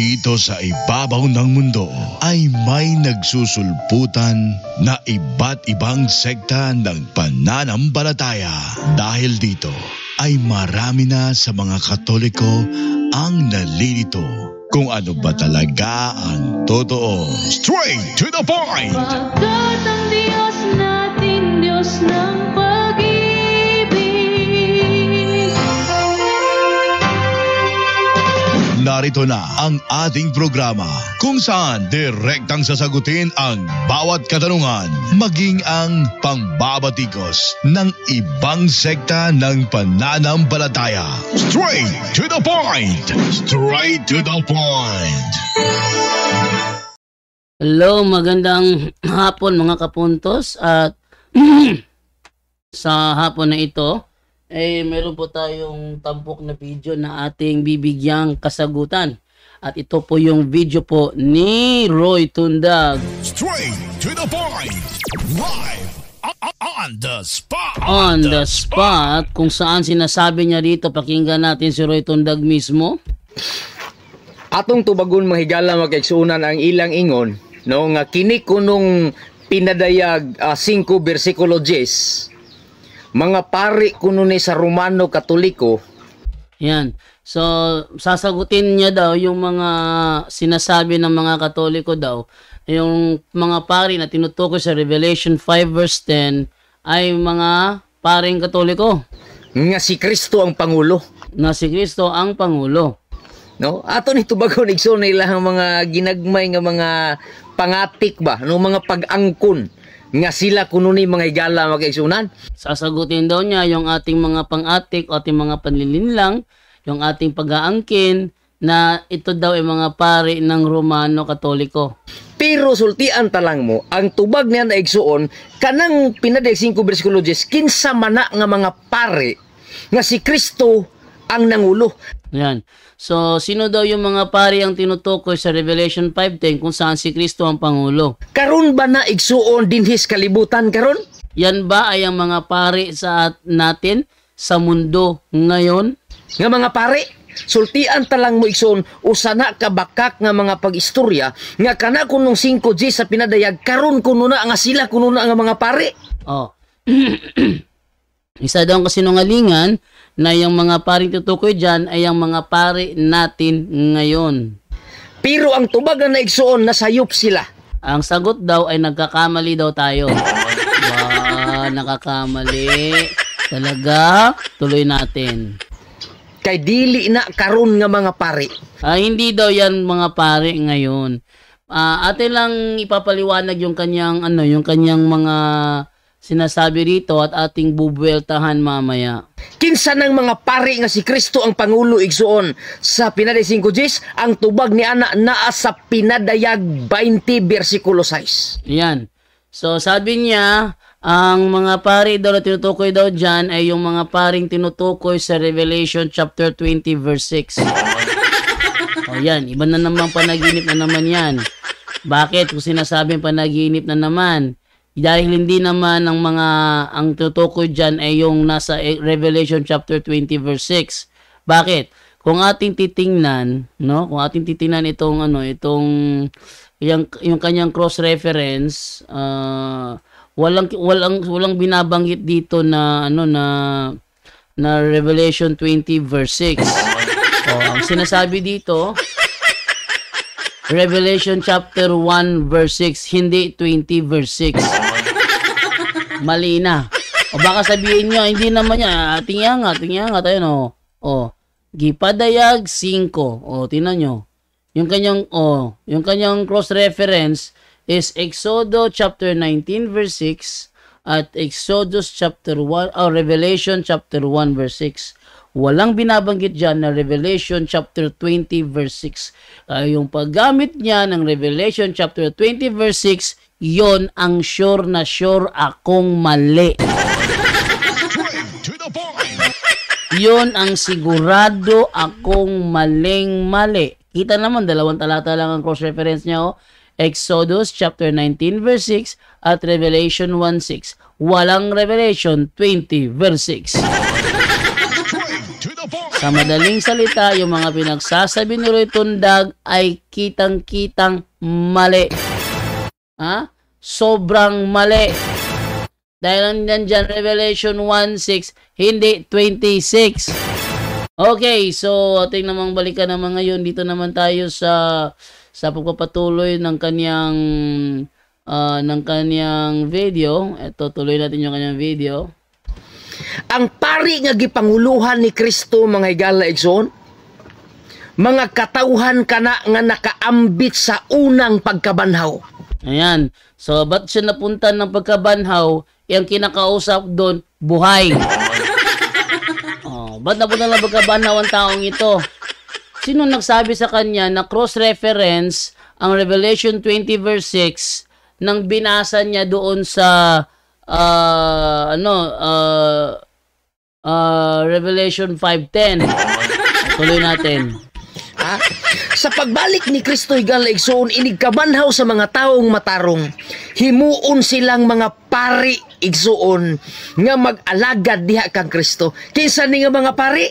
Dito sa ibabaw ng mundo ay may nagsusulputan na iba't ibang sekta ng pananampalataya. Dahil dito ay marami na sa mga Katoliko ang nalilito kung ano ba talaga ang totoo. Straight to the point! Pagkat ang Diyos natin, Diyos ng pag-ibig. Narito na ang ating programa kung saan direktang sasagutin ang bawat katanungan, maging ang pangbabatikos ng ibang sekta ng pananampalataya. Straight to the point! Straight to the point! Hello, magandang hapon mga kapuntos at sa hapon na ito meron po tayong tampok na video na ating bibigyang kasagutan. At ito po yung video po ni Roy Tundag. Straight to the point! Live on the spot! On the spot, kung saan sinasabi niya rito, pakinggan natin si Roy Tundag mismo. Atong tubagon mahigala magkaigsuunan ang ilang ingon, no, nga kini kunong pinadayag 5 bersikulo 10. Mga pari kuno ni sa Romano Katoliko. Yan. So, sasagutin niya daw yung mga sinasabi ng mga Katoliko daw. Yung mga pari na tinutukoy sa Revelation 5 verse 10 ay mga paring Katoliko. Nga si Kristo ang Pangulo. Na si Kristo ang Pangulo. No? Ato ni tubagon igsoon nila ang mga ginagmay nga mga pangatik ba, no, mga pag-angkon nga sila kuno ni mga higala magkaigsunan. Sasagutin daw niya yung ating mga pang-atik o ating mga panlilinlang, yung ating pag-aangkin na ito daw ay mga pari ng Romano Katoliko. Pero sultian talang mo, ang tubag niya na igsuon, kanang pinadayag 5 bersikulo 10, kinsa mana nga mga pari nga si Kristo ang nangulo. Yan. So, sino daw yung mga pari ang tinutukoy sa Revelation 5:10 kung saan si Kristo ang Pangulo? Karon ba na igsuon dinhis kalibutan karon? Yan ba ay ang mga pari sa natin sa mundo ngayon? Nga mga pari, sultian talang mo igsuon usana ka bakak nga mga pag-istorya nga kana kunong 5G sa pinadayag karon kuno na nga sila kuno na nga mga pari. Oh. Isa daw ang kasinungalingan na yung mga paring tutukoy dyan ay ang mga pari natin ngayon. Pero ang tubag na naigsuon, nasayop sila. Ang sagot daw ay nagkakamali daw tayo. Wow, nakakamali. Talaga, tuloy natin. Kay dili na karon nga mga pari. Hindi daw yan mga pari ngayon. Atin lang ipapaliwanag yung kanyang mga sinasabi rito at ating bubueltahan mamaya. Kinsa ng mga pari nga si Kristo ang Pangulo igsuon sa pinaday 5 ang tubag ni ana naa sa pinadayag 20 bersikulo 6. Yan. So sabi niya, ang mga pari daw na tinutukoy daw dyan ay yung mga paring tinutukoy sa Revelation chapter 20 verse 6. O yan, iba na naman panaginip na naman yan. Bakit? Kung sinasabing panaginip na naman, dahil hindi naman ang tutukoy dyan ay yung nasa Revelation chapter 20 verse 6. Bakit? Kung ating titingnan, no? Kung ating titingnan yung kanyang cross reference, walang binabanggit dito na na Revelation 20 verse 6. Ang sinasabi dito Revelation chapter 1 verse 6, hindi 20 verse 6. Mali na. O baka sabihin nyo, hindi naman yan. Tingnan nga tayo, no. O, gipadayag 5. O, tingnan nyo. Yung kanyang cross-reference is Exodus chapter 19 verse 6 at Exodus chapter 1, Revelation chapter 1 verse 6. Walang binabanggit dyan na Revelation chapter 20 verse 6. Yung paggamit niya ng Revelation chapter 20 verse 6, yon ang sure na sure akong mali. Yon ang sigurado akong maling-mali. Kita naman, 2 talata lang ang cross-reference niya. Exodus chapter 19 verse 6 at Revelation 1:6. Walang Revelation 20 verse 6. Sa madaling salita, yung mga pinagsasabi ni Roy Tundag ay kitang-kitang mali. Ha? Sobrang mali. Dahil nandyan Revelation 1:6, hindi 26. Okay, so ating namang balikan naman ngayon. Dito naman tayo sa pagpapatuloy ng kanyang video. Ito, tuloy natin yung kanyang video. Ang pari nga gipanguluhan ni Kristo, mga higala igsoon, mga katauhan kana nga nakaambit sa unang pagkabanhaw. Ayan. So, ba't siya napunta ng pagkabanhaw? Yung kinakausap doon, buhay. Ba't napunta ng pagkabanhaw ang taong ito? Sino nagsabi sa kanya na cross-reference ang Revelation 20 verse 6 nang binasa niya doon sa Revelation 5:10. Tuloy natin. Sa pagbalik ni Kristo higala igsoon, inigkabanhaw sa mga taong matarong, himuon silang mga pari igsoon nga mag-alagad diha kang Kristo. Kinsa ni nga mga pari?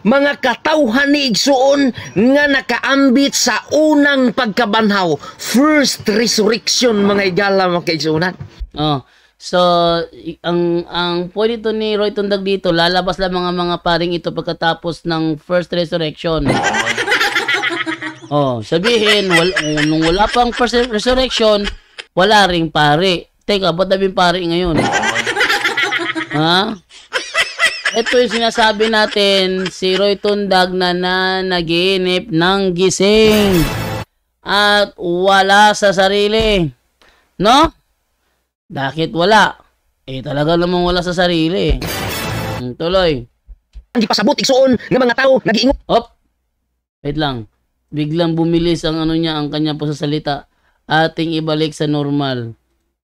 Mga katawhan ni igsoon nga nakaambit sa unang pagkabanhaw, first resurrection, mga higala mga kaigsuonan. So, ang point ito ni Roy Tundag dito, lalabas lang mga paring ito pagkatapos ng first resurrection. Sabihin, nung wala pang first resurrection, wala ring pari. Teka, ba't nabing pari ngayon? Ito yung sinasabi natin, si Roy Tundag na naginip ng gising at wala sa sarili. No? Bakit wala? Talaga namang wala sa sarili. Tuloy. Ang ipasabot igsoon nga mga tao nagiingon. Wait lang. Biglang bumilis ang ang kanya po sa salita. Ating ibalik sa normal.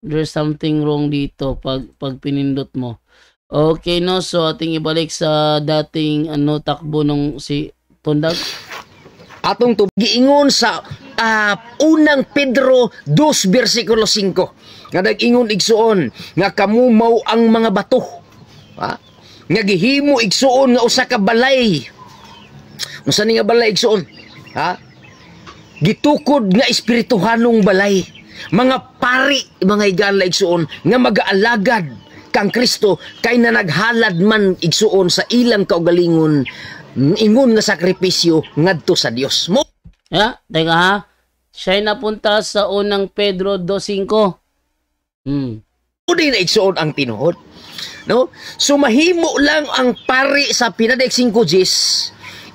There's something wrong dito pag pinindot mo. Okay, no? So, ating ibalik sa dating takbo nung si Tundag. Atong giingon sa unang Pedro 2 versikulo 5. Nga nag-ingon igsuon nga kamumaw ang mga bato. Nga gihimo igsuon nga usa ka balay. Unsa ni nga balay igsuon? Gitukod nga espirituhanong balay. Mga pari, mga higala igsuon nga mag-aalagad kang Kristo kay na naghalad man igsuon sa ilang kaugalingon ingon nga sakripisyo ngadto sa Dios mo. Teka ha. Siya'y napunta sa unang Pedro 2:5. Udi na igsuon ang tinuod. No? So mahimo lang ang pari sa pinadaig 5 Gs.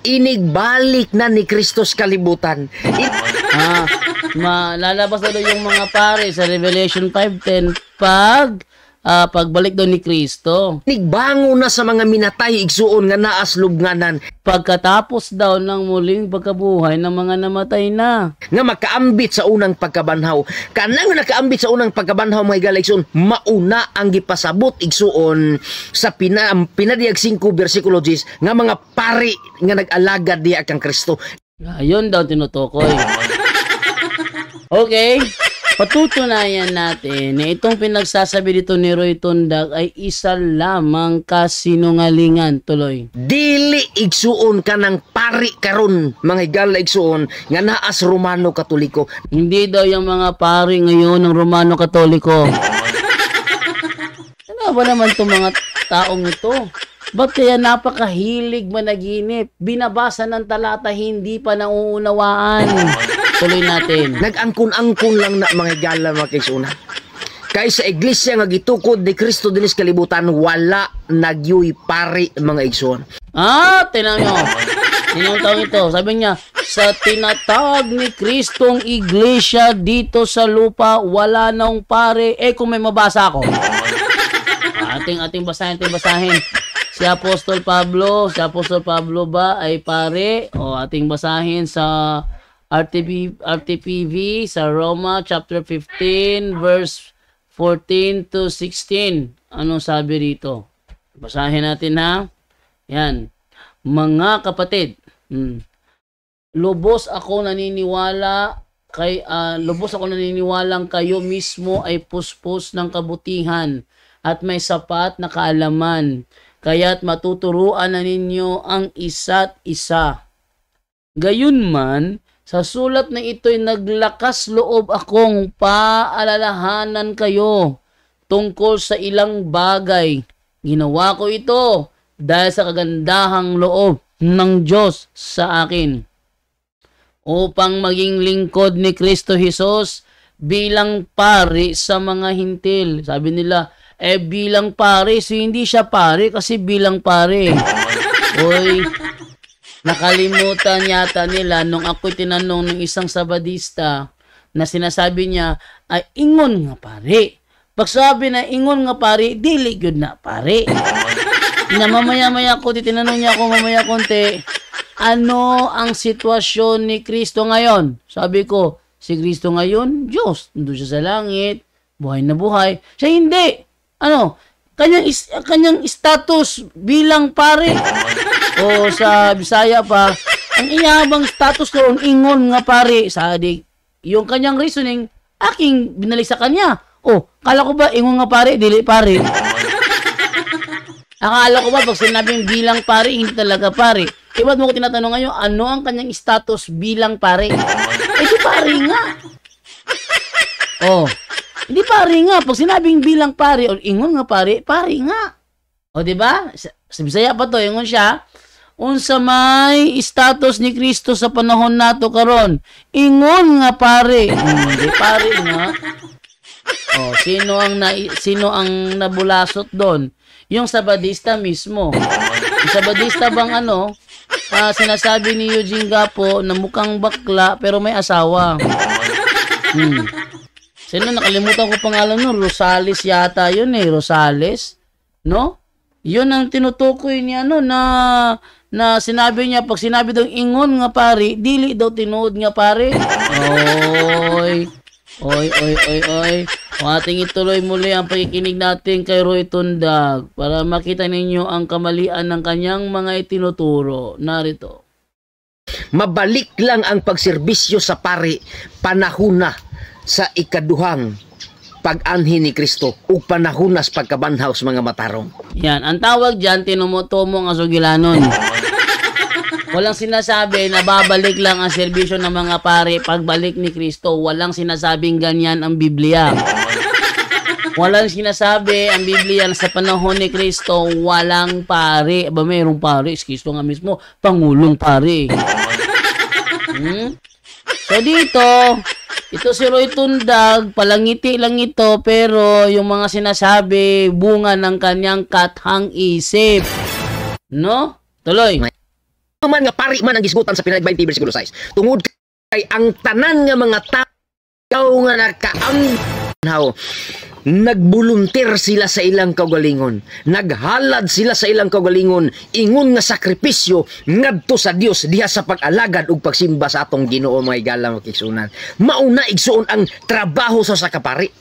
Inigbalik na ni Kristo sa kalibutan. Lalabas na yung mga pari sa Revelation 5:10 pagbalik doon ni Kristo. Nigbango na sa mga minatay igsuon nga naas lubnganan. Pagkatapos daw ng muling pagkabuhay ng mga namatay na. Nga makaambit sa unang pagkabanhaw. Kanang nakaambit sa unang pagkabanhaw mga higala igsuon, mauna ang gipasabot igsuon sa pinadiyag 5 versikulo 10 nga mga pari nga nag-alagad diha kang Kristo. Ayun daw tinutukoy. Okay. Patutunayan natin na itong pinagsasabi dito ni Roy Tundag ay isa lamang kasinungalingan. Tuloy. Dili igsuon ka ng pari karon mga higala igsuon nga naas Romano Katoliko. Hindi daw yung mga pari ngayon ng Romano Katoliko. Ano ba naman itong mga taong ito? Ba't kaya napakahilig managinip? Binabasa ng talata, hindi pa nauunawaan. Tuloy natin. Nag-angkon-angkon lang na mga higala mga kaigsuonan. Kay sa iglesia nga gitukod ni Kristo dinis kalibutan, wala nagyuy pari mga igsoon. Tinan nyo. Yung taong ito, sabi niya, sa tinatawag ni Kristong iglesia dito sa lupa, wala nang pare. Kung may mabasa ako. Ating basahin. Si Apostol Pablo ba ay pare? Ating basahin sa RTPV sa Roma chapter 15 verse 14 to 16. Anong sabi rito? Basahin natin ha. Yan. Mga kapatid, lubos ako naniniwalang kayo mismo ay puspos ng kabutihan at may sapat na kaalaman. kaya't matuturuan na ninyo ang isa't isa. Gayunman, sa sulat na ito'y naglakas loob akong paalalahanan kayo tungkol sa ilang bagay. Ginawa ko ito dahil sa kagandahang loob ng Diyos sa akin, upang maging lingkod ni Kristo Jesus bilang pari sa mga hintil. Sabi nila, bilang pari. So, hindi siya pari kasi bilang pari. Oy, nakalimutan yata nila nung ako'y tinanong ng isang Sabadista na sinasabi niya, ay ingon nga pari. Pag sabi na ingon nga pari, dili yun na pari. Na mamaya-maya ko, tinanong niya ako mamaya konti, ano ang sitwasyon ni Kristo ngayon? Sabi ko, si Kristo ngayon, Diyos. Nandun siya sa langit, buhay na buhay. Siya hindi. Ano? Kanyang status bilang pare. O sa Bisaya pa, ang iyabang status doon, ingon nga pare. Sabi, yung kanyang reasoning, aking binalik sa kanya. O, kala ko ba, ingon nga pare, dili pare. Akala ko ba, pag sinabing bilang pare, hindi talaga pare. Iba't mo ko tinatanong ngayon, ano ang kanyang status bilang pare? Di pare nga. Oh, hindi pare nga. Pag sinabing bilang pare, o ingon nga pare, pare nga. O, diba? Sa Bisaya pa to, ingon siya, unsa may status ni Kristo sa panahon nato karon, ingon nga pare. Hindi pare nga. Oh, sino ang nabulasot doon? Yung Sabadista mismo. Yung Sabadista bang sinasabi ni Eugene Gapo na mukhang bakla pero may asawa. Sino, nakalimutan ko pangalan nun? Rosales yata yun Rosales. No? Yun ang tinutukoy niya na sinabi niya, pag sinabi daw ingon nga pare, dili daw tinuod nga pare. Oy. O ating ituloy muli ang pakikinig natin kay Roy Tundag para makita ninyo ang kamalian ng kanyang mga itinuturo. Narito. Mabalik lang ang pagserbisyo sa pari panahuna sa ikaduhang pag-anhi ni Kristo ug panahunas pagkabanhaw sa mga matarong. Yan, ang tawag diyan tinumotomo nga sugilanon. Walang sinasabi na babalik lang ang serbisyo ng mga pare pagbalik ni Kristo. Walang sinasabing ganyan ang Biblia. Walang sinasabi ang Biblia na sa panahon ni Kristo walang pare. Aba, mayroong pare. Kristo nga mismo, Pangulong pare. So dito, ito si Roy Tundag, palangiti lang ito, pero yung mga sinasabi, bunga ng kanyang kathang isip. No? Tuloy. Man nga pari man ang gisgutan sa Pinay 20 versikulo 6. Tungod kay ang tanan nga mga tao nga nakaanghaw, nagbuluntir sila sa ilang kaugalingon, naghalad sila sa ilang kaugalingon, ingon nga sakripisyo ngadto sa Dios diha sa pag-alagad ug pagsimba sa atong Ginoo mga igala makigsunan. Mauna igsuon ang trabaho sa kapari.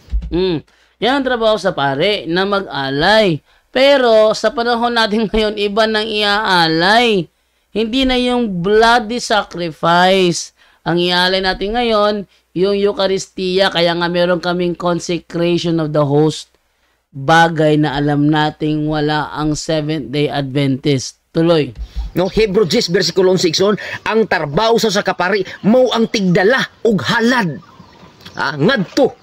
Yan ang trabaho sa pare na mag-alay. Pero sa panahon natin ngayon, iba nang iaalay. Hindi na yung bloody sacrifice. Ang ialay natin ngayon, yung Eucharistia, kaya nga meron kaming consecration of the host. Bagay na alam nating wala ang Seventh-day Adventist. Tuloy. No, Hebrew 10 versikulo 11, ang tarbaho sa kapari mao ang tigdala ug halad. Ngadto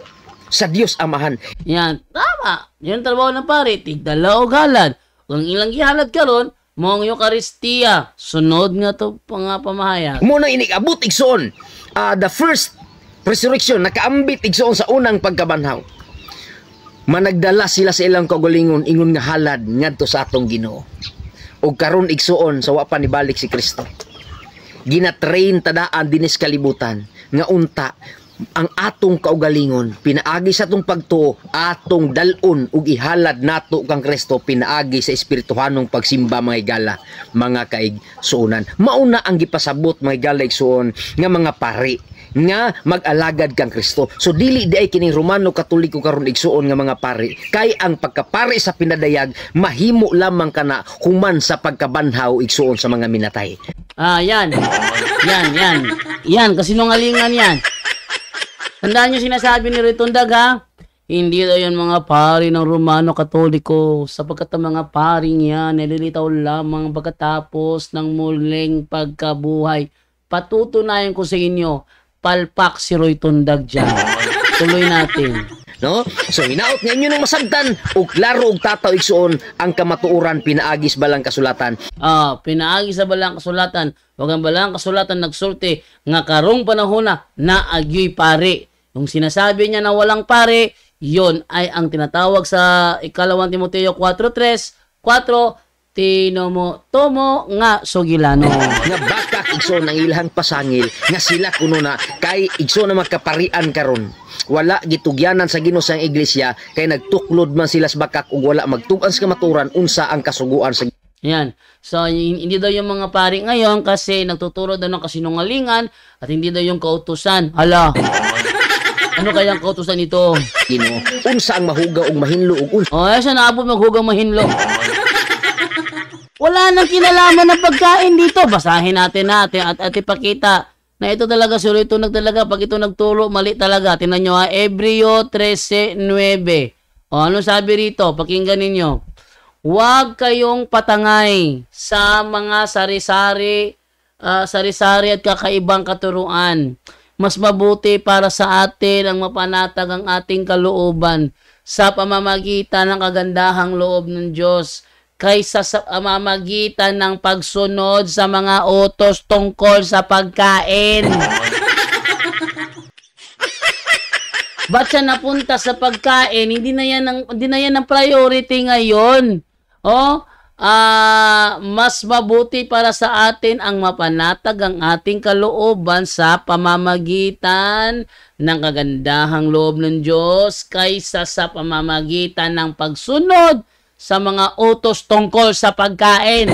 sa Dios Amahan. Yan, tama. Yan ang trabaho ng pare, tigdala ug halad. Kung ilang gihalad karon, mong Eucharistia, sunod nga to pamahayag. Muna inig-abot igsoon, the first resurrection, nakaambit igsoon sa unang pagkabanhaw. Managdala sila sa ilang kaugalingon, ingon nga halad ngadto sa atong Ginoo. Ug karon igsoon sa wa pa nibalik si Kristo. Ginatrain tadaan dinis kalibutan nga unta ang atong kaugalingon pinaagi sa atong pagtuo, atong dalon ug ihalad nato kang Kristo pinaagi sa espirituhanong pagsimba mga igala, mga kaigsuonan. Mauna ang gipasabot mga igala igsuon nga mga pari nga mag-alagad kang Kristo. So dili di ay kining Romano Katoliko karon igsuon nga mga pari, kay ang pagkapari sa pinadayag mahimo lamang kana human sa pagkabanhaw igsuon sa mga minatay. Yan, kasinungalingan yan. Tandaan nyo sinasabi ni Roy Tundag, ha? Hindi daw yan mga pari ng Romano Katoliko, sapagkat ang mga paring yan nililitaw lamang pagkatapos ng muling pagkabuhay. Patutunayan ko sa inyo, palpak si Roy Tundag dyan. Tuloy natin. No? So hinaot nga inyo ng masagdan ug klaro og tataw igsuon ang kamatuoran pinaagis balang kasulatan. Pinaagi sa balang kasulatan, wag ang balang kasulatan nagsulti nga karong panahon na agyoy pare. Yung sinasabi niya na walang pare, yon ay ang tinatawag sa ikalawang Timoteo 4:3, 4, tomo nga sugilano. Nga bakak igsoon ang ilahang pasangil nga sila kuno na kay igsoon na magkaparian karon. Wala gitugyanan sa Ginoo sang iglesia kay nagtuklod man sila sa bakak ug wala magtug-an sa kamaturan unsa ang kasuguan sa Yan. So, hindi daw yung mga pari ngayon kasi nagtuturo daw ng kasinungalingan at hindi daw yung kautusan. Hala. Ano kaya ang kautusan ito? Ginoo. Unsa ang mahugaw ug mahinlo ug unsa Siya naabot maghugang mahinlo. Wala nang kinalaman ng pagkain dito. Basahin natin at ipakita na ito talaga si Roy Tundag talaga. Pag ito nagturo, mali talaga. Tingnan nyo Hebreo 13:9. Ano sabi rito? Pakinggan ninyo. Huwag kayong patangay sa mga sari-sari at kakaibang katuruan. Mas mabuti para sa atin ang mapanatag ang ating kalooban sa pamamagitan ng kagandahang loob ng Diyos kaysa sa pamamagitan ng pagsunod sa mga utos tungkol sa pagkain. Ba't siya napunta sa pagkain? Hindi na yan ang priority ngayon. Mas mabuti para sa atin ang mapanatag ang ating kalooban sa pamamagitan ng kagandahang loob ng Diyos kaysa sa pamamagitan ng pagsunod sa mga utos tungkol sa pagkain.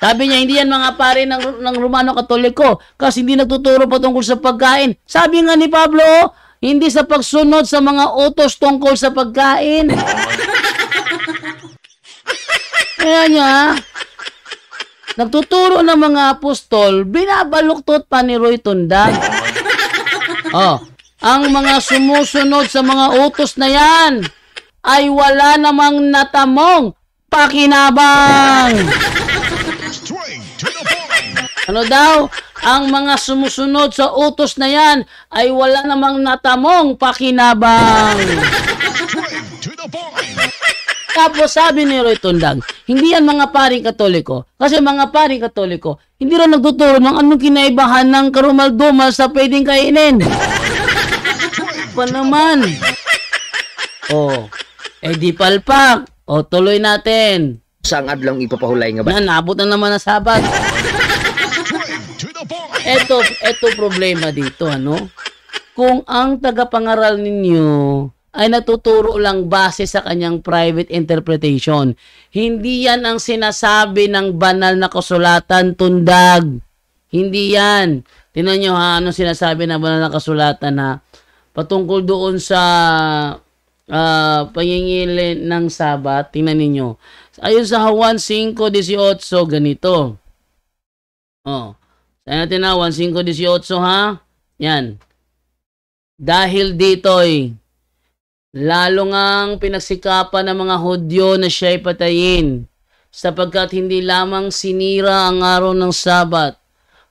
Sabi niya, hindi yan mga pare ng Romano Katoliko kasi hindi nagtuturo pa tungkol sa pagkain. Sabi nga ni Pablo, hindi sa pagsunod sa mga utos tungkol sa pagkain. Kaya niya, nagtuturo ng mga apostol, binabaluktot pa ni Roy Tundag. Ang mga sumusunod sa mga utos na yan ay wala namang natamong pakinabang. Ano daw? Ang mga sumusunod sa utos na yan ay wala namang natamong pakinabang. Tapos sabi ni Roy Tundag, hindi yan mga paring Katoliko. Kasi mga paring Katoliko, hindi rin nagtuturo ng anong kinaibahan ng karumal-dumal sa pwedeng kainin. Pa naman. Di palpak. Tuloy natin. Sa ang adlong ipapahulay nga ba? Nabot na naman ang Sabat. Ito problema dito, ano? Kung ang tagapangaral ninyo ay natuturo lang base sa kanyang private interpretation, hindi yan ang sinasabi ng banal na kasulatan, Tundag. Hindi yan. Tingnan nyo anong sinasabi ng banal na kasulatan patungkol doon sa pangingilin ng Sabat. Tingnan ninyo. Ayon sa Juan 5:18, ganito. Sabi natin 5:18 ha. Yan. Dahil dito'y lalo ngang pinagsikapan ng mga Hudyo na siya'y patayin, sapagkat hindi lamang sinira ang araw ng Sabat,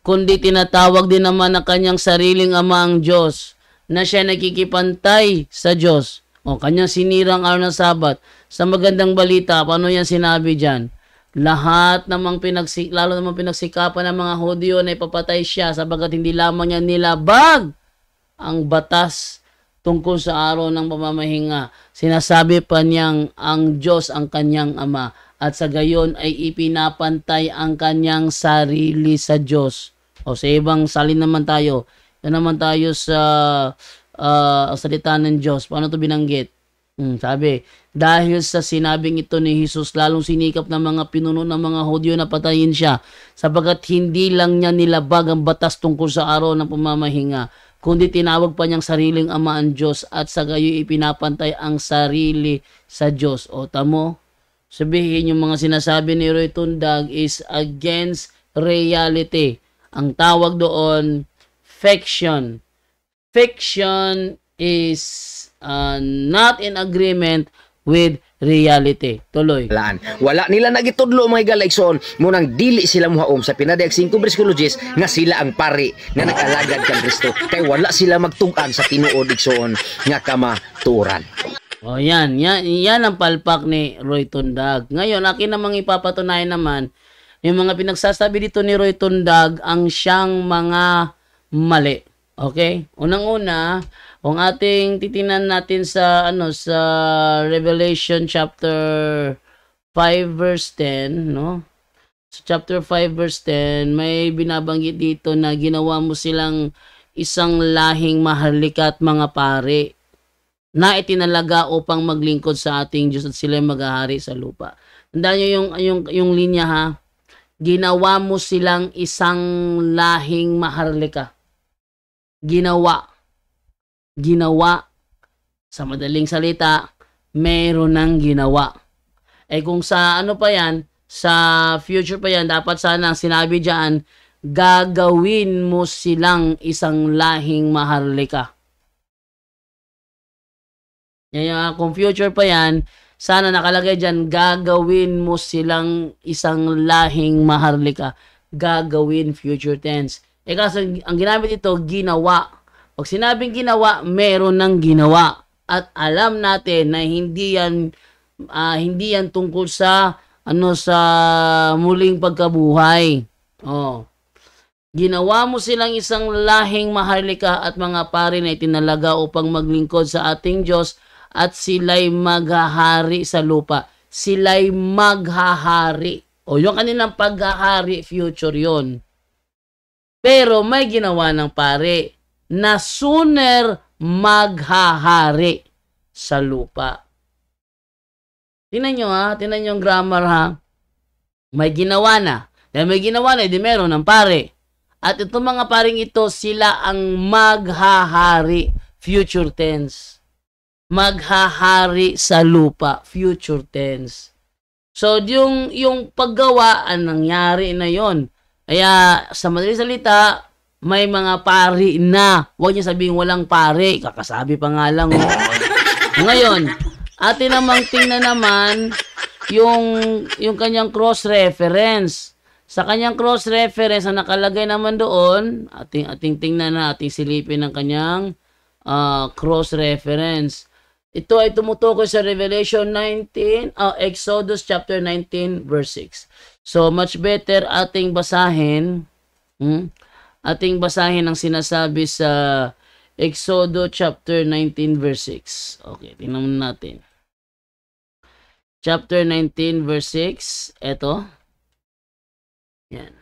kundi tinatawag din naman ng kanyang sariling ama ang Diyos, na siya nakikipantay sa Diyos. Kanyang sinira ang araw ng Sabat. Sa magandang balita, paano yan sinabi dyan? Lahat namang lalo namang pinagsikapan ng mga Hudyo na ipapatay siya, sapagkat hindi lamang niya nilabag ang batas tungkol sa araw ng pamamahinga. Sinasabi pa niyang ang Diyos ang kanyang ama, at sa gayon ay ipinapantay ang kanyang sarili sa Diyos. Sa ibang salin naman tayo. Yan naman tayo sa salita ng Diyos. Paano ito binanggit? Sabi, dahil sa sinabing ito ni Jesus, lalong sinikap ng mga pinuno ng mga Hudyo na patayin siya, sapagkat hindi lang niya nilabag ang batas tungkol sa araw ng pamamahinga, kundi tinawag pa niyang sariling ama ang Diyos, at sa gayoy ipinapantay ang sarili sa Diyos. Tamo, sabihin yung mga sinasabi ni Roy Tundag is against reality. Ang tawag doon, fiction. fiction is not in agreement with reality. Tuloy. Wala nila nagitudlo mga igalaigsoon munang dili sila muhaom sa pinadayag 5 bersikulos nga sila ang pari nga nag-alagad kang Kristo kay wala sila magtug-an sa tinuod igsoon nga kamaturan. O yan ang palpak ni Roy Tundag. Ngayon, akin namang ipapatunayan naman yung mga pinagsasabi dito ni Roy Tundag ang siyang mga mali. Okay? Unang-una, kung ating titinan natin sa sa Revelation chapter 5 verse 10, no? Sa chapter 5 verse 10, may binabanggit dito na ginawa mo silang isang lahing maharlika at mga pari na itinalaga upang maglingkod sa ating Diyos at sila maghahari sa lupa. Tandaan niyo yung linya ha. Ginawa mo silang isang lahing maharlika. Ginawa. Sa madaling salita, meron ng ginawa. Eh kung sa pa yan, sa future pa yan, dapat sana sinabi dyan, gagawin mo silang isang lahing maharlika. Kung future pa yan, sana nakalagay dyan, gagawin mo silang isang lahing maharlika. Gagawin future tense. Eh kasi ang ginamit ito, ginawa. Pag sinabing ginawa, meron ng ginawa. At alam natin na hindi yan tungkol sa sa muling pagkabuhay. Ginawa mo silang isang lahing maharlika at mga pari na itinalaga upang maglingkod sa ating Diyos at sila'y maghahari sa lupa. Sila'y maghahari. Yung kanilang paghahari, future yon. Pero may ginawa ng pari na sooner maghahari sa lupa. Tingnan nyo tingnan nyo yung grammar ha. May ginawa na. Dahil may ginawa na, di meron ng pari. At itong mga paring ito, sila ang maghahari, future tense. Maghahari sa lupa, future tense. So, yung paggawa, ang nangyari na yon. Kaya, sa madaling salita, may mga pari na. Huwag niyo sabihin walang pari. Kakasabi pa nga lang. Ngayon, atin namang tingnan naman yung kanyang cross-reference. Sa kanyang cross-reference na nakalagay naman doon, ating tingnan na, ating silipin ng kanyang cross-reference. Ito ay tumutukoy sa Revelation 19, Exodus chapter 19 verse 6. So, much better ating basahin ang sinasabi sa Exodus chapter 19 verse 6. Okay, tingnan natin. Chapter 19 verse 6. Ito. Yan.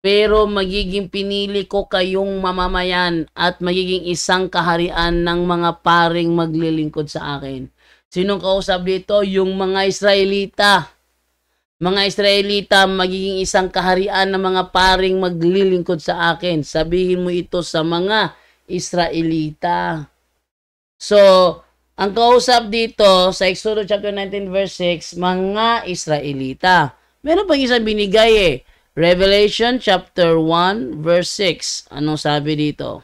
Pero magiging pinili ko kayong mamamayan at magiging isang kaharian ng mga paring maglilingkod sa akin. Sinong kausap dito? Yung mga Israelita. Mga Israelita, magiging isang kaharian ng mga paring maglilingkod sa akin. Sabihin mo ito sa mga Israelita. So, ang kausap dito sa Exodus chapter 19 verse 6, mga Israelita. Meron pang isang binigay Revelation chapter 1 verse 6. Anong sabi dito?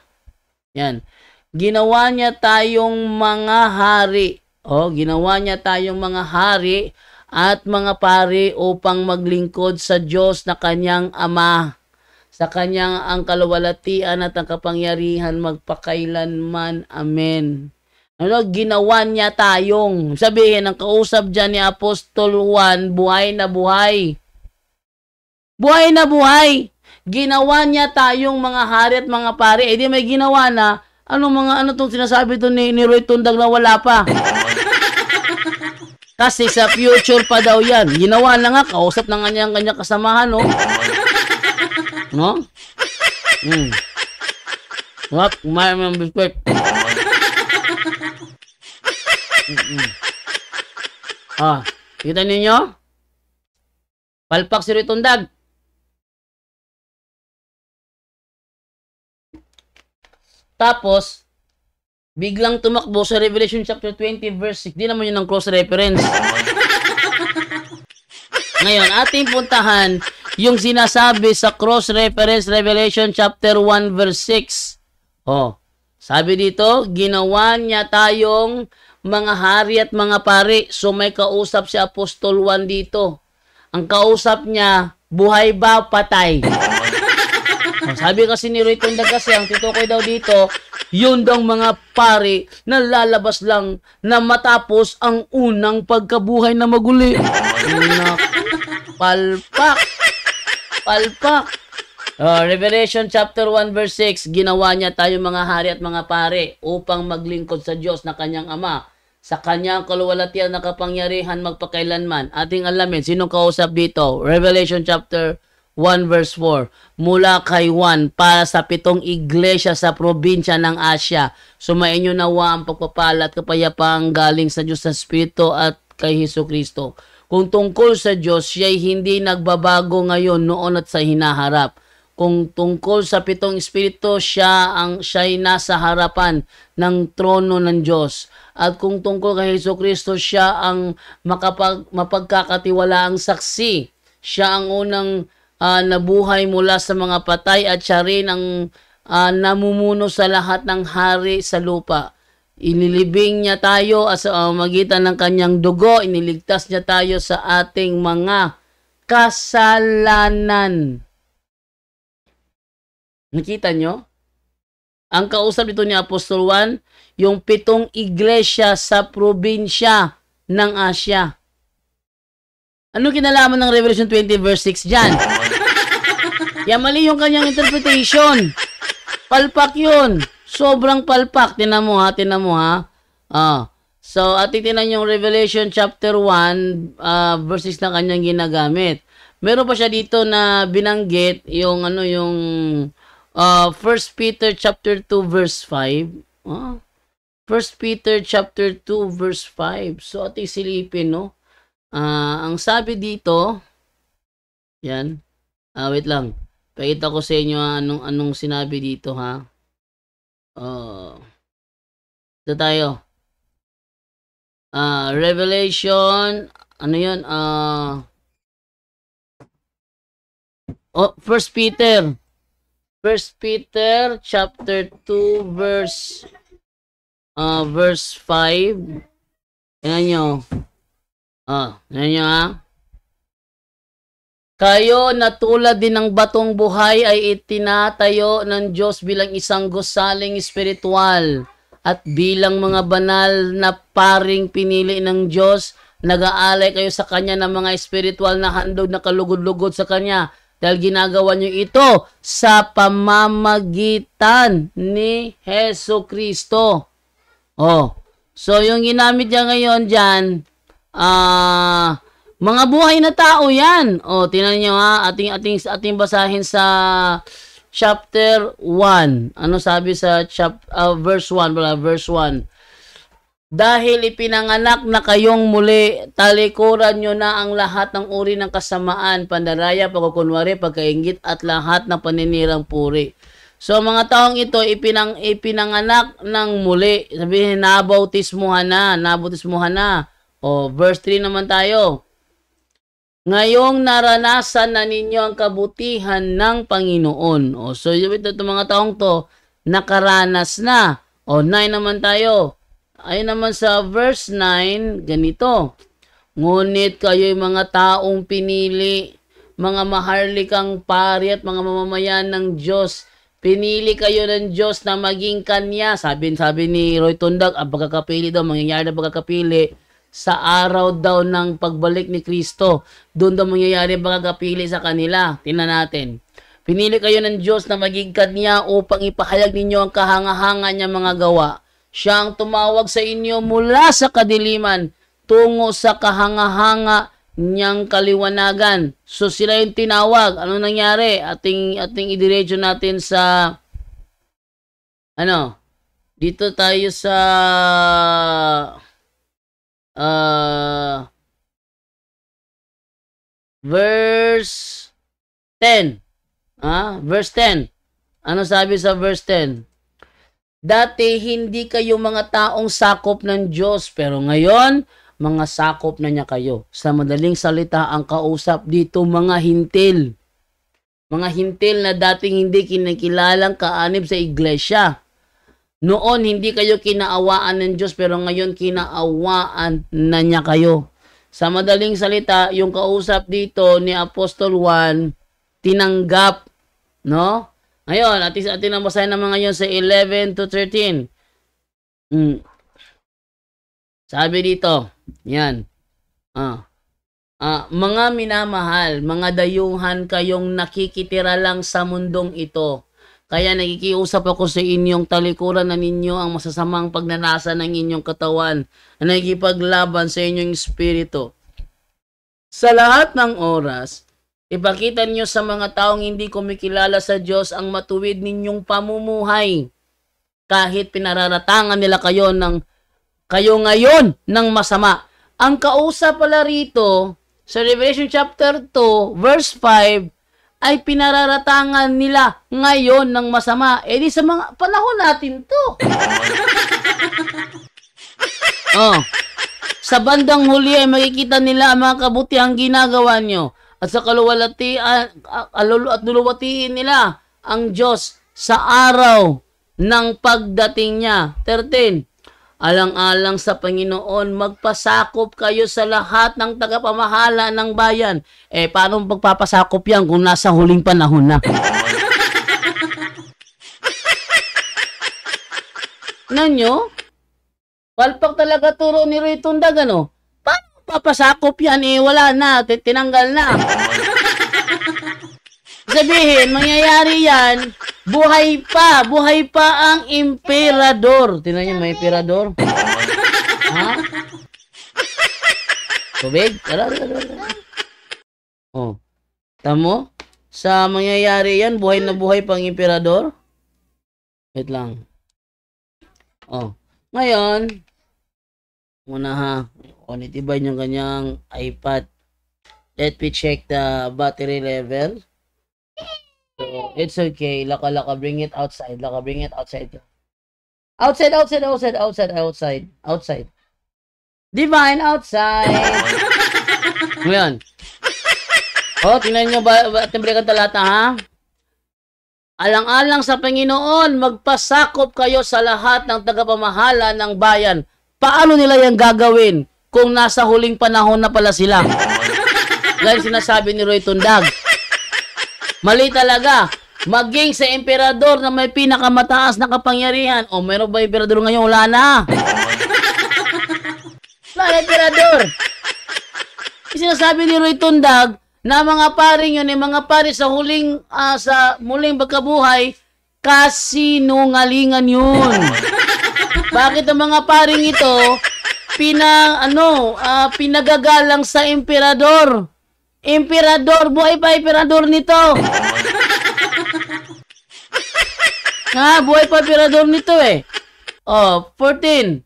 Yan. Ginawa niya tayong mga hari. Ginawa niya tayong mga hari at mga pari upang maglingkod sa Diyos na kanyang Ama. Sa kanyang ang kaluwalhatian at ang kapangyarihan magpakailanman. Amen. Ginawa niya tayong. Sabihin, ang kausap dyan ni Apostol Juan, buhay na buhay. Buhay na buhay. Ginawa niya tayong mga hari at mga pari. Di may ginawa na. Ano tong sinasabi to ni Roy Tundag na wala pa? Kasi sa future pa daw yan. Ginawa na nga, kausap na nga niya ang kanyang kasamahan, no? No? Wap, kumain mo ng biskwit. Kita ninyo? Palpak si Roy Tundag. Tapos, biglang tumakbo sa Revelation chapter 20 verse 6. Di naman yun ang cross-reference. Ngayon, ating puntahan yung sinasabi sa cross-reference Revelation chapter 1 verse 6. Sabi dito, ginawa niya tayong mga hari at mga pari. So may kausap si Apostol Juan dito. Ang kausap niya, buhay ba, patay? Sabi kasi ni Roy Tondag kasi, ang titukoy daw dito, yun daw mga pari na lalabas lang na matapos ang unang pagkabuhay na maguli. Palpak. Revelation chapter 1 verse 6, ginawa niya tayo mga hari at mga pare upang maglingkod sa Diyos na kanyang Ama. Sa kanyang kaluwalhatian na kapangyarihan magpakailanman. Ating alamin, sinong kausap dito? Revelation chapter 1 verse 4. Mula kay Juan para sa 7 iglesia sa probinsya ng Asya. Sumainyo nawa ang pagpapala at kapayapaan galing sa Diyos sa Espiritu at kay Hesukristo. Kung tungkol sa Diyos, siya'y hindi nagbabago ngayon, noon at sa hinaharap. Kung tungkol sa 7 espiritu, siya'y nasa harapan ng trono ng Diyos. At kung tungkol kay Hesukristo, siya ang mapagkakatiwalaang saksi. Siya ang unang nabuhay mula sa mga patay at siya rin ang namumuno sa lahat ng hari sa lupa. Inilibing niya tayo sa magitan ng kanyang dugo, iniligtas niya tayo sa ating mga kasalanan. Nakita nyo? Ang kausap dito ni Apostol Juan, yung 7 iglesia sa probinsya ng Asya. Ano kinalaman ng Revelation 20 verse 6 dyan? Kaya mali yung kanyang interpretation. Palpak yun. Sobrang palpak. Tinan mo ha. So, ating tinan yung Revelation chapter 1 verse 6 na kanyang ginagamit. Meron pa siya dito na binanggit yung 1 Peter chapter 2 verse 5. 1 Peter chapter 2 verse 5. So, ating silipin, no? Ang sabi dito, yan. Wait lang. Pakita ko sa inyo anong sinabi dito, ha? Ito tayo. Revelation, ano yun? 1 Peter. 1 Peter chapter 2 verse 5. Tingnan nyo. Tingnan nyo ha. Kayo na tulad din ng batong buhay ay itinatayo ng Diyos bilang isang gusaling espiritual at bilang mga banal na paring pinili ng Diyos, nag-aalay kayo sa Kanya ng mga espiritual na handog na kalugod-lugod sa Kanya dahil ginagawa nyo ito sa pamamagitan ni Hesukristo. So yung ginamit niya ngayon dyan, mga buhay na tao yan. Tingnan niyo ha, ating basahin sa chapter 1. Ano sabi sa verse 1, verse 1. Dahil ipinanganak na kayong muli, talikuran nyo na ang lahat ng uri ng kasamaan, pandaraya, pagkukunwari, pagkaingit, at lahat ng paninirang puri. So, mga taong ito, ipinanganak ng muli. Sabihin, nabautismuhan na. Verse 3 naman tayo. Ngayong naranasan na ninyo ang kabutihan ng Panginoon. So, ito mga taong to, nakaranas na. 9 naman tayo. Ayun naman sa verse 9, ganito. Ngunit kayo'y mga taong pinili, mga maharlikang pari at mga mamamayan ng Diyos. Pinili kayo ng Diyos na maging Kanya. Sabi ni Roy Tondag, ang pagkakapili daw, mangyayari na pagkakapili sa araw daw ng pagbalik ni Kristo. Doon daw mangyayari ang pagkakapili sa kanila. Tingnan natin. Pinili kayo ng Diyos na maging Kanya upang ipahayag ninyo ang kahanga-hanga niya mga gawa. Siya ang tumawag sa inyo mula sa kadiliman tungo sa kahanga-hanga niyang kaliwanagan. So sila yung tinawag. Ano nangyari? Ating idiretso natin sa dito tayo sa verse 10. Verse 10. Ano sabi sa verse 10? Dati hindi kayo mga taong sakop ng Diyos, pero ngayon, mga sakop na niya kayo. Sa madaling salita, ang kausap dito, mga hintil. Mga hintil na dating hindi kinikilalang kaanib sa iglesia. Noon, hindi kayo kinaawaan ng Diyos, pero ngayon kinaawaan na niya kayo. Sa madaling salita, yung kausap dito ni Apostol Juan, tinanggap, no? Ngayon, atin ang basahin naman ngayon sa 11 to 13. Sabi dito, yan. Mga minamahal, mga dayuhan kayong nakikitira lang sa mundong ito. Kaya nakikiusap ako sa inyong talikuran na ninyo ang masasamang pagnanasa ng inyong katawan na nakikipaglaban sa inyong espiritu. Sa lahat ng oras, ipakita niyo sa mga taong hindi kumikilala sa Diyos ang matuwid ninyong pamumuhay. Kahit pinararatangan nila kayo ngayon ng masama. Ang kausap pala rito sa Revelation chapter 2 verse 5 ay pinararatangan nila ngayon ng masama. Eh di sa mga panahon natin to. Sa bandang huli ay makikita nila ang mga kabutihang ginagawa nyo. At sa luluwatiin nila ang Diyos sa araw ng pagdating niya. 13. Alang-alang sa Panginoon, magpasakop kayo sa lahat ng tagapamahala ng bayan. Eh, paano magpapasakop yan kung nasa huling panahon na? Nanyo? Palpak talaga turo ni Roy Tundag, ano? Paano papasakop yan? Eh, wala na. Tinanggal na. Sabihin, mangyayari yan, buhay pa ang emperador. Tingnan niyo, may emperador. Ha? Tubig? Oh. Tamo? Sa mangyayari yan, buhay na buhay pang emperador? Wait lang. Oh. Ngayon, muna ha, konitibay yung kanyang iPad. Let me check the battery level. So, it's okay. Laka, bring it outside. Bring it outside. Outside. Divine, outside. Ngayon. Tingnan nyo ba timbrekan talata, ha? Alang-alang sa Panginoon, magpasakop kayo sa lahat ng tagapamahala ng bayan. Paano nila yan gagawin kung nasa huling panahon na pala sila? Dahil sinasabi ni Roy Tundag. Mali talaga. Maging sa emperador na may pinakamataas na kapangyarihan. O, meron ba emperador ngayon? Wala na. Wala na emperador. Sinasabi ni Roy Tundag na mga paring yun, mga pari sa muling pagkabuhay, kasinungalingan yun. Bakit ang mga paring ito pinagagalang sa emperador? Emperador, buhay pa emperador nito. Buhay pa emperador nito eh. 14.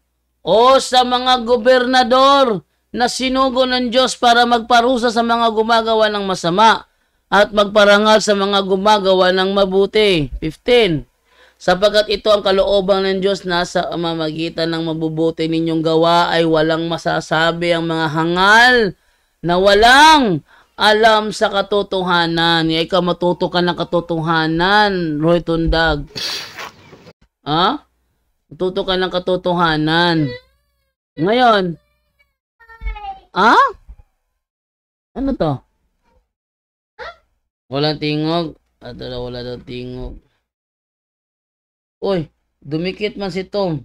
Sa mga gobernador na sinugo ng Diyos para magparusa sa mga gumagawa ng masama at magparangal sa mga gumagawa ng mabuti. 15. Sapagkat ito ang kalooban ng Diyos na sa mamagitan ng mabubuti ninyong gawa ay walang masasabi ang mga hangal na walang alam sa katotohanan. Ikaw matuto ka ng katotohanan, Roy Tundag. Matuto ka ng katotohanan. Ngayon, ano to? Walang tingog. Wala daw tingog. Uy, dumikit man si Tom.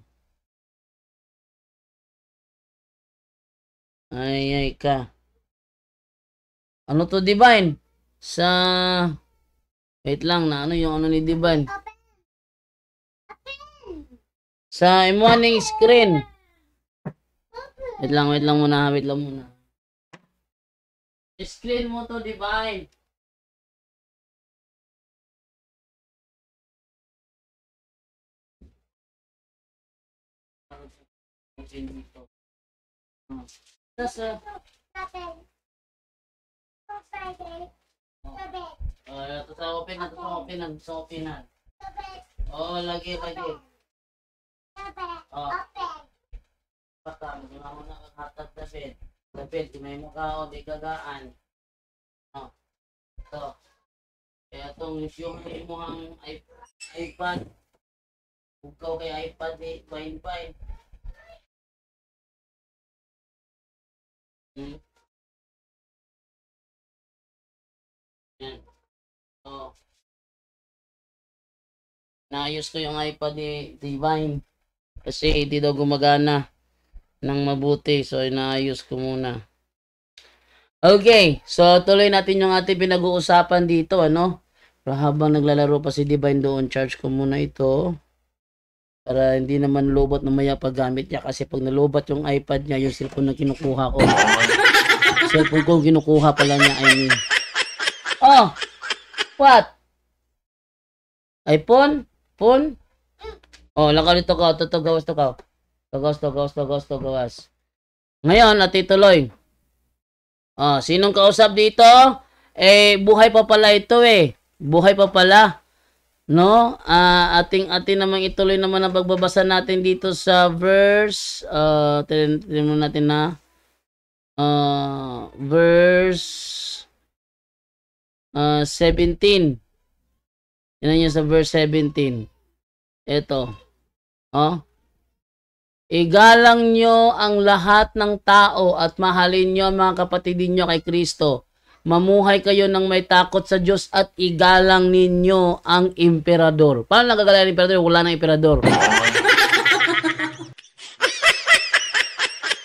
Ay ka. Ano to, Divine? Wait lang, na ano yung ano ni Divine? Sa M1 screen. Wait lang muna. Screen mo to, Divine. Sa openan. Lagi. Patang, di mo na hatag David, may mukha o di gagaan. Ito. Kaya itong yung imuhang iPad, Ikaw kay iPad eh, Wi-Fi. Yan. Oh. Naayos ko yung iPad ni Divine. Kasi hindi daw gumagana ng mabuti. So, inaayos ko muna. Okay. So, tuloy natin yung ating pinag-uusapan dito, ano? Pero habang naglalaro pa si Divine doon, charge ko muna ito. Para hindi naman lobot mamaya paggamit niya. Kasi pag nalobat yung iPad niya, yung cellphone na kinukuha ko. Cellphone ko kinukuha pala niya, I mean. Oh! What? iPhone? Phone? Oh, lakalito ka. Gawas to ka. Gawas. Ngayon, at ituloy. Oh, sinong kausap dito? Eh, buhay pa pala ito eh. Buhay pa pala. No? Ating namang ituloy naman ang pagbabasa natin dito sa verse. Tignan natin na. Verse 17. Yan yun sa verse 17. Ito. Oh. Igalang nyo ang lahat ng tao at mahalin nyo ang mga kapatidin nyo kay Kristo. Mamuhay kayo ng may takot sa Diyos at igalang ninyo ang emperador. Paano nagagalang ang emperador? Wala nang emperador.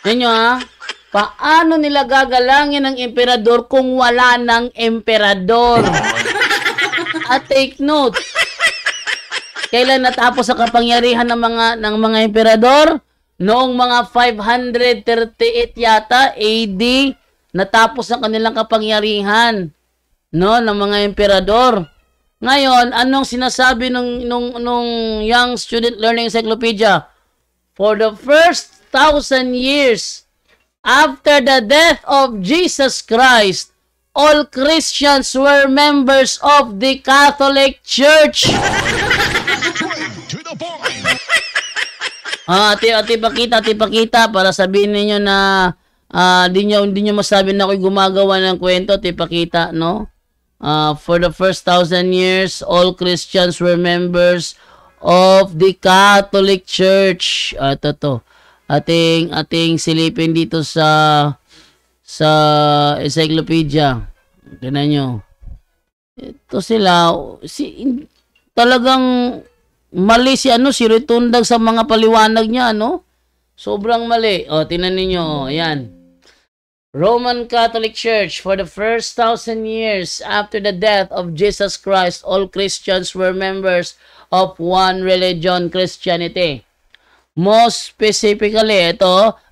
Yan nyo ha? Paano nila gagalangin ang emperador kung wala ng emperador? At take note, kailan natapos sa kapangyarihan ng mga emperador? Noong mga 538 yata AD, natapos ang kanilang kapangyarihan, no, ng mga emperador. Ngayon, anong sinasabi nung Young Student Learning Encyclopedia? For the first 1,000 years after the death of Jesus Christ, all Christians were members of the Catholic Church. To the point. Ati pakita para sabihin niyo na di nyo masabi na ako'y gumagawa ng kwento. Ati pakita, no? For the first 1,000 years, all Christians were members of the Catholic Church. Ito to. Ating silipin dito sa encyclopedia. Tignan nyo. Ito sila. Talagang mali si Ritundag sa mga paliwanag niya, ano? Sobrang mali. O, tingnan ninyo. Ayan. Roman Catholic Church, for the first 1,000 years after the death of Jesus Christ, all Christians were members of one religion, Christianity. Most specifically,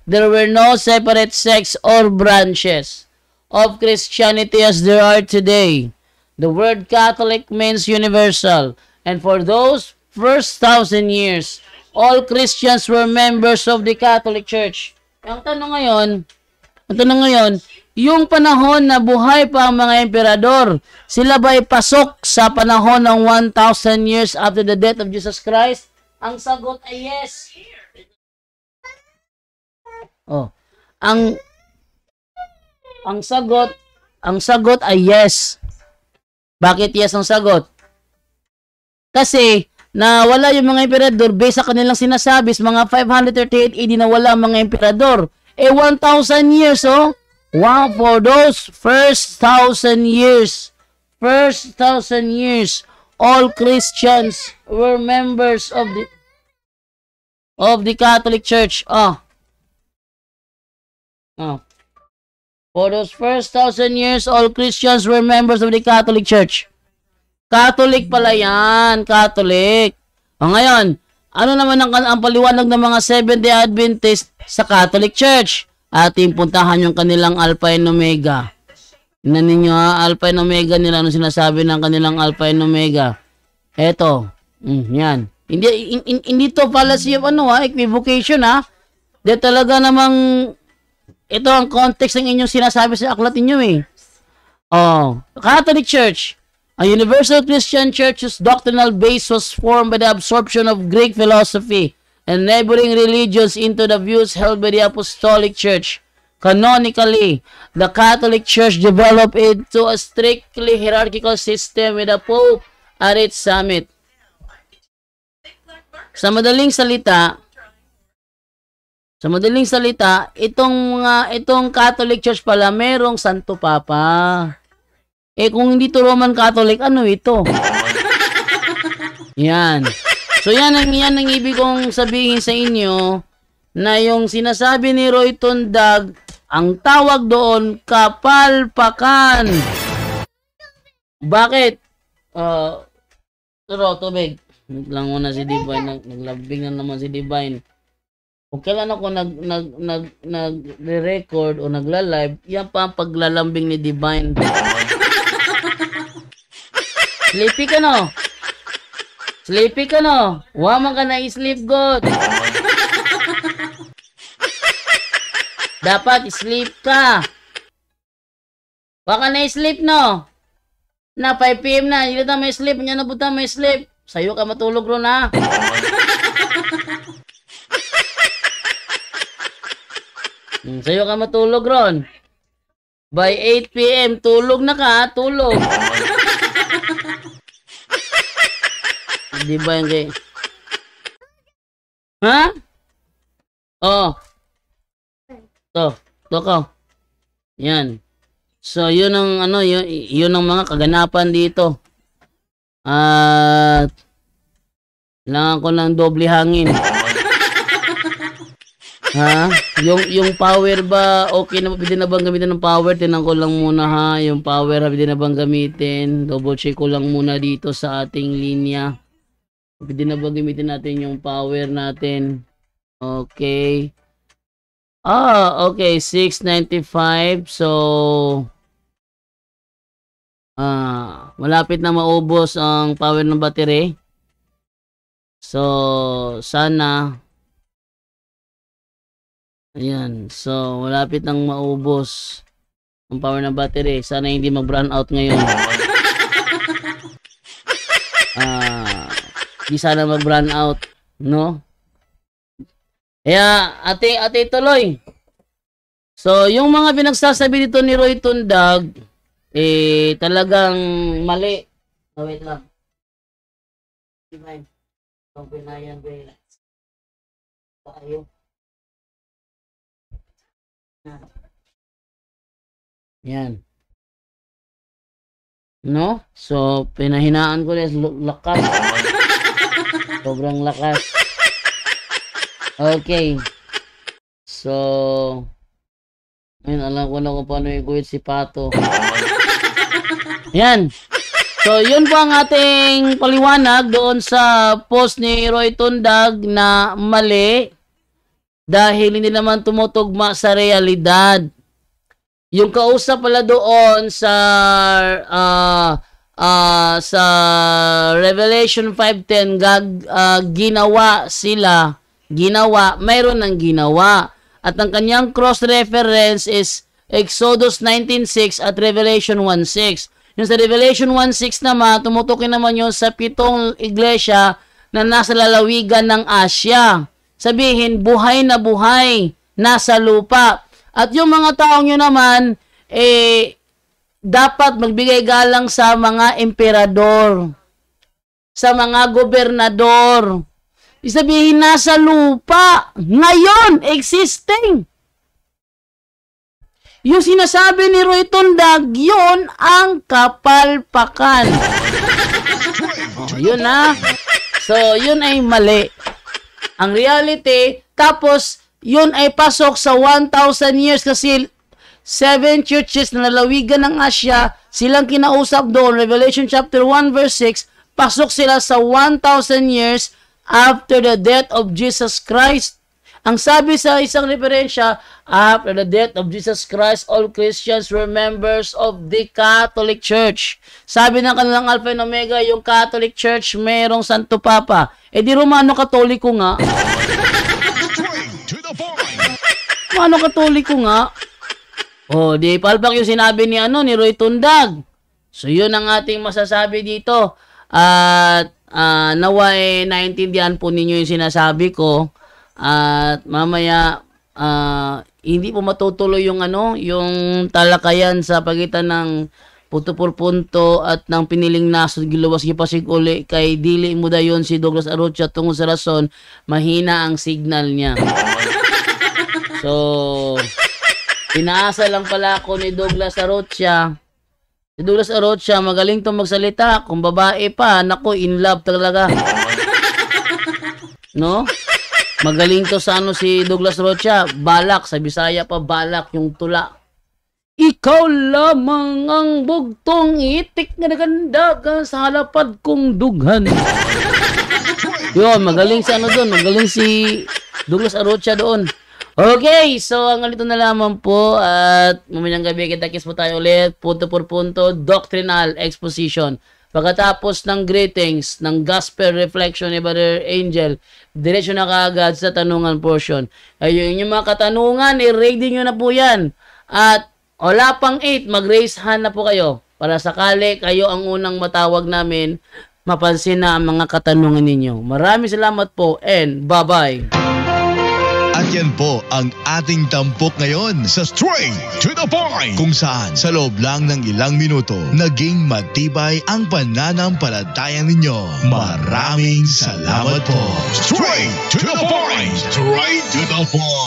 there were no separate sects or branches of Christianity as there are today. The word Catholic means universal, and for those first 1,000 years, all Christians were members of the Catholic Church. Ang tanong ngayon, yung panahon na buhay pa ang mga emperador, sila ba'y pasok sa panahon ng 1,000 years after the death of Jesus Christ? Ang sagot ay yes. Ang sagot ay yes. Bakit yes ang sagot? Kasi nawala yung mga emperador based sa kanilang sinasabi sa mga 538 AD na wala mga emperador. 1,000 years, oh. Wow, for those first 1,000 years, all Christians were members of the Catholic Church. For those first 1,000 years, all Christians were members of the Catholic Church. Catholic pala yan, Catholic. Ngayon, ano naman ang paliwanag ng mga Seventh-day Adventist sa Catholic Church? Ating puntahan yung kanilang Alpha and Omega. Tingnan ninyo Alpha and Omega nila. Ano sinasabi ng kanilang Alpha and Omega? Eto. Yan. Hindi to fallacy of equivocation Di talaga namang ito ang context ng inyong sinasabi sa aklat ninyo Catholic Church, a universal Christian church whose doctrinal base was formed by the absorption of Greek philosophy and neighboring religions into the views held by the Apostolic Church. Canonically, the Catholic Church developed into a strictly hierarchical system with the Pope at its summit. Sa madaling salita, itong Catholic Church pala merong Santo Papa. Kung hindi to Roman Catholic, ano ito? Yan. So yan ang ibig kong sabihin sa inyo na yung sinasabi ni Roy Tundag, ang tawag doon, kapalpakan. Bakit? Pero tubig. Lang muna si Divine. Naglabing na naman si Divine. Kung kailan ako nag-record o nagla-live, yan pa ang paglalambing ni Divine. Sleepy ka no? Sleepy ka no? Waman ka na i-sleep good. Dapat sleep ka. Baka na i-sleep no? Na 5 PM na, hindi na may sleep, hindi na puta may sleep. Sayo ka matulog ron ha. Sayo ka matulog ron. By 8 PM, tulog na ka, tulog. Di ba yung kay... Ha? Oh. To ka. Yan. So, yun ang yun ang mga kaganapan dito. At kailangan ko ng doble hangin. Ha? Yung power ba okay na pwede na bang gamitin ng power? Tinan ko lang muna ha. Yung power pwede na bang gamitin? Double check ko lang muna dito sa ating linya. Pwede na ba gamitin natin yung power natin? Okay. Okay, 695. So malapit na maubos ang power ng battery. So sana ayan. So malapit nang maubos ang power ng battery. Sana hindi mag-brown out ngayon. Di sana mag-brown out, no? Kaya, ate tuloy. So, yung mga pinagsasabi dito ni Roy Tundag, talagang mali. Oh, wait lang. Okay na yan, wait. Tayo. Yan. No? So, pinahinaan ko rin lakas. Sobrang lakas. Okay. So, ayun, alam ko na kung paano i-guide si Pato. Yan. So, yun po ang ating paliwanag doon sa post ni Roy Tundag na mali dahil hindi naman tumutugma sa realidad. Yung kausap pala doon sa Revelation 5:10 mayroon ng ginawa. At ang kanyang cross-reference is Exodus 19:6 at Revelation 1:6. Yung sa Revelation 1:6 naman, tumutukoy naman yun sa 7 iglesia na nasa lalawigan ng Asya. Sabihin, buhay na buhay, nasa lupa. At yung mga taong yun naman, dapat magbigay galang sa mga emperador, sa mga gobernador. Isabihin nasa lupa, ngayon, existing. Yung sinasabi ni Roy Tundag, yun ang kapalpakan. Yun na. So, yun ay mali. Ang reality, tapos, yun ay pasok sa 1,000 years kasi 7 churches na lalawigan ng Asya, silang kinausap doon, Revelation chapter 1 verse 6, pasok sila sa 1,000 years after the death of Jesus Christ. Ang sabi sa isang referensya, after the death of Jesus Christ, all Christians were members of the Catholic Church. Sabi ng kanilang Alpha and Omega, yung Catholic Church merong Santo Papa. Di Romano Katoliko nga. Romano Katoliko nga. Di palpak yung sinabi ni Roy Tundag. So yun ang ating masasabi dito. At naway naintindihan po ninyo yung sinasabi ko. At mamaya hindi po matutuloy yung yung talakayan sa pagitan ng puto por punto at nang piniling nasod giluwas gipasig uli kay dili mo dayon si Douglas Arocha tungod sa rason mahina ang signal niya. So pinaasa lang pala ako ni Douglas Arocha. Si Douglas Arocha magaling tong magsalita, kung babae pa nako in love talaga. No? Magaling to sa ano si Douglas Arocha, balak sa Bisaya pa balak yung tula. Ikaw lamang ang bugtong itik nga nagandagan sa halapad kong dughan. Yun, magaling sa ano doon, magaling si Douglas Arocha doon. Okay, so hanggang dito na lamang po at mamayang gabi kita-kits po tayo ulit, punto por punto, doctrinal exposition. Pagkatapos ng greetings, ng gospel reflection ni Brother Angel, diretso na kaagad sa tanungan portion. Ayun yung mga katanungan, i-ready nyo na po yan. At wala pang 8, mag-raise hand na po kayo para sakali kayo ang unang matawag namin, mapansin na ang mga katanungan ninyo. Maraming salamat po and bye-bye. At yan po ang ating tampok ngayon sa Straight to the Point, kung saan sa loob lang ng ilang minuto naging matibay ang pananampalataya ninyo. Maraming salamat po. Straight to the Point! Straight to the Point!